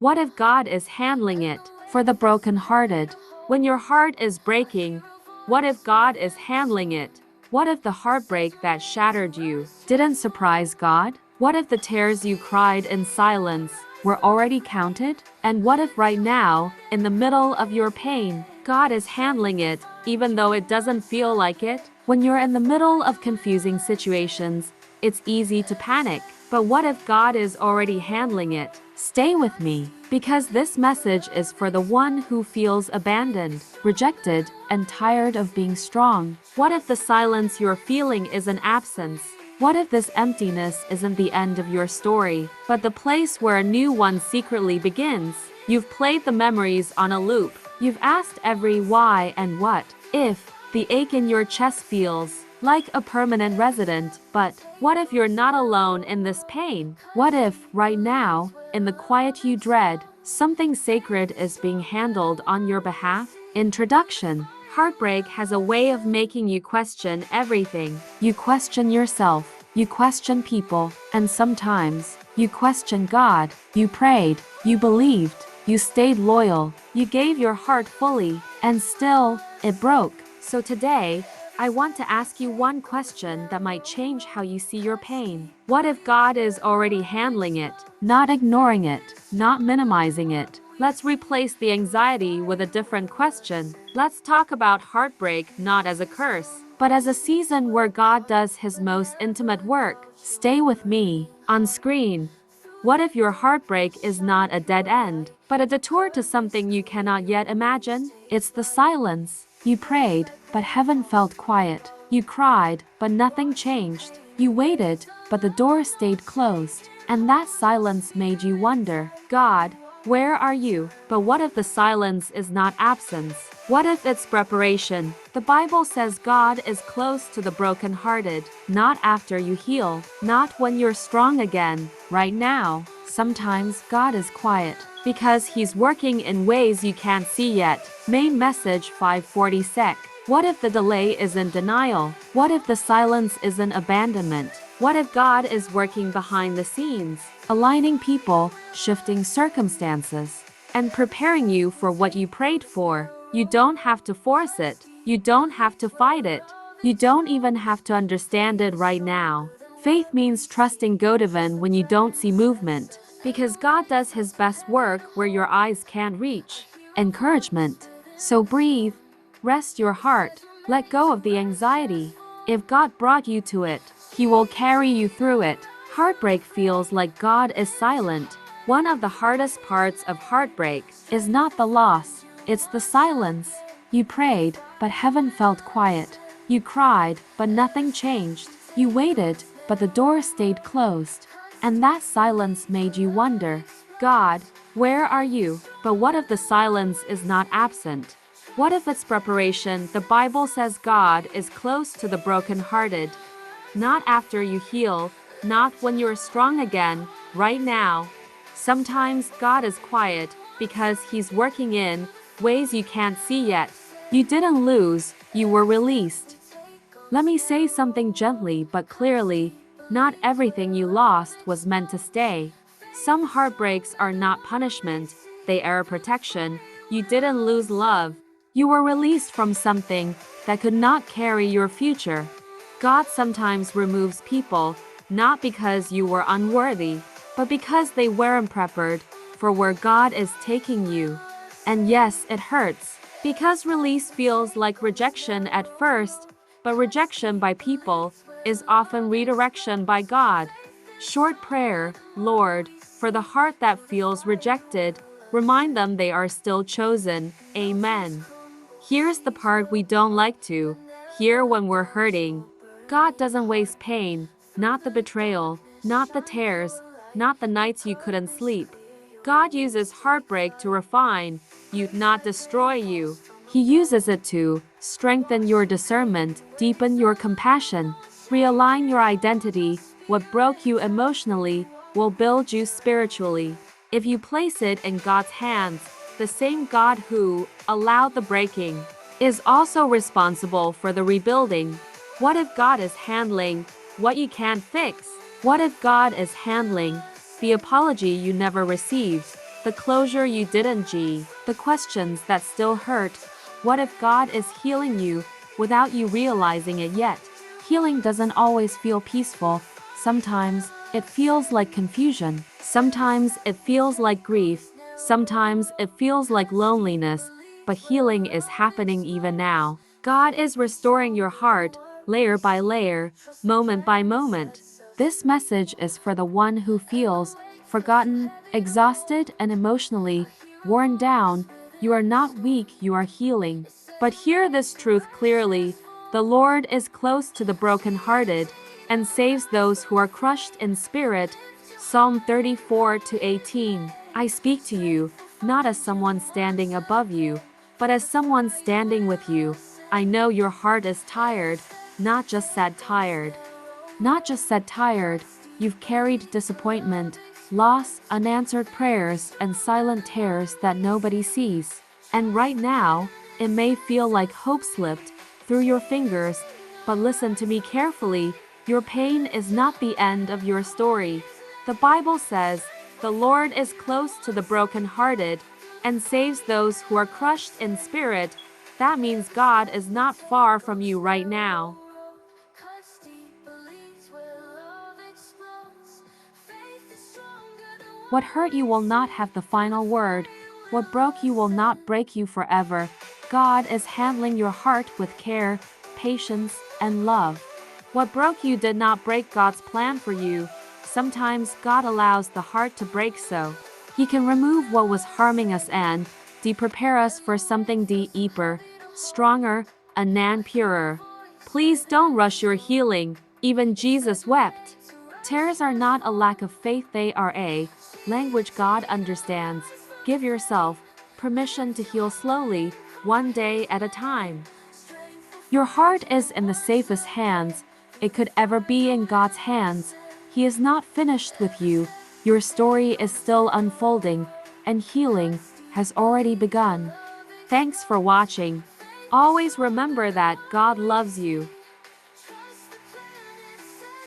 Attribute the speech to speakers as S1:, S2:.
S1: What if God is handling it for the brokenhearted? When your heart is breaking, what if God is handling it? What if the heartbreak that shattered you didn't surprise God? What if the tears you cried in silence were already counted? And what if right now, in the middle of your pain, God is handling it, even though it doesn't feel like it? When you're in the middle of confusing situations, it's easy to panic. But what if God is already handling it? Stay with me, because this message is for the one who feels abandoned, rejected, and tired of being strong. What if the silence you're feeling is an absence? What if this emptiness isn't the end of your story, but the place where a new one secretly begins? You've played the memories on a loop. You've asked every why and what if. The ache in your chest feels like a permanent resident, but what if you're not alone in this pain? What if, right now, in the quiet you dread, something sacred is being handled on your behalf? Introduction. Heartbreak has a way of making you question everything. You question yourself, you question people, and sometimes, you question God. You prayed, you believed, you stayed loyal, you gave your heart fully, and still, it broke. So today, I want to ask you one question that might change how you see your pain. What if God is already handling it, not ignoring it, not minimizing it? Let's replace the anxiety with a different question. Let's talk about heartbreak not as a curse, but as a season where God does his most intimate work. Stay with me. On screen. What if your heartbreak is not a dead end, but a detour to something you cannot yet imagine? It's the silence. You prayed, but heaven felt quiet. You cried, but nothing changed. You waited, but the door stayed closed. And that silence made you wonder, God, where are you? But what if the silence is not absence? What if it's preparation? The Bible says God is close to the brokenhearted, not after you heal, not when you're strong again, right now. Sometimes God is quiet because he's working in ways you can't see yet. Main message 540 sec. What if the delay isn't denial? What if the silence isn't abandonment? What if God is working behind the scenes, aligning people, shifting circumstances, and preparing you for what you prayed for? You don't have to force it. You don't have to fight it. You don't even have to understand it right now. Faith means trusting God even when you don't see movement, because God does his best work where your eyes can't reach. Encouragement. So breathe. Rest your heart. Let go of the anxiety. If God brought you to it, he will carry you through it. Heartbreak feels like God is silent. One of the hardest parts of heartbreak is not the loss, it's the silence. You prayed, but heaven felt quiet. You cried, but nothing changed. You waited, but the door stayed closed. And that silence made you wonder, God, where are you? But what if the silence is not absent? What if it's preparation? The Bible says God is close to the brokenhearted. Not after you heal, not when you're strong again, right now. Sometimes God is quiet because he's working in ways you can't see yet. You didn't lose, you were released. Let me say something gently but clearly. Not everything you lost was meant to stay. Some heartbreaks are not punishment, they are protection. You didn't lose love. You were released from something that could not carry your future. God sometimes removes people, not because you were unworthy, but because they weren't prepared for where God is taking you. And yes, it hurts, because release feels like rejection at first, but rejection by people is often redirection by God. Short prayer. Lord, for the heart that feels rejected, remind them they are still chosen. Amen. Here's the part we don't like to hear when we're hurting. God doesn't waste pain, not the betrayal, not the tears, not the nights you couldn't sleep. God uses heartbreak to refine you, not destroy you. He uses it to strengthen your discernment, deepen your compassion, realign your identity. What broke you emotionally will build you spiritually. If you place it in God's hands, the same God who allowed the breaking is also responsible for the rebuilding. What if God is handling what you can't fix? What if God is handling the apology you never received, the closure you didn't get, the questions that still hurt. What if God is healing you without you realizing it yet? Healing doesn't always feel peaceful. Sometimes it feels like confusion. Sometimes it feels like grief. Sometimes it feels like loneliness. But healing is happening even now. God is restoring your heart, layer by layer, moment by moment. This message is for the one who feels forgotten, exhausted, and emotionally worn down. You are not weak, you are healing. But hear this truth clearly: the Lord is close to the brokenhearted and saves those who are crushed in spirit. Psalm 34:18. I speak to you, not as someone standing above you, but as someone standing with you. I know your heart is tired, not just sad tired. Not just sad tired, you've carried disappointment, loss, unanswered prayers, and silent tears that nobody sees. And right now, it may feel like hope slipped through your fingers, but listen to me carefully. Your pain is not the end of your story. The Bible says, "The Lord is close to the brokenhearted and saves those who are crushed in spirit." That means God is not far from you right now. What hurt you will not have the final word. What broke you will not break you forever. God is handling your heart with care, patience, and love. What broke you did not break God's plan for you. Sometimes God allows the heart to break so He can remove what was harming us and prepare us for something deeper, stronger, and purer. Please don't rush your healing. Even Jesus wept. Tears are not a lack of faith, they are a language God understands. Give yourself permission to heal slowly, one day at a time. Your heart is in the safest hands it could ever be, in God's hands. He is not finished with you. Your story is still unfolding, and healing has already begun. Thanks for watching. Always remember that God loves you.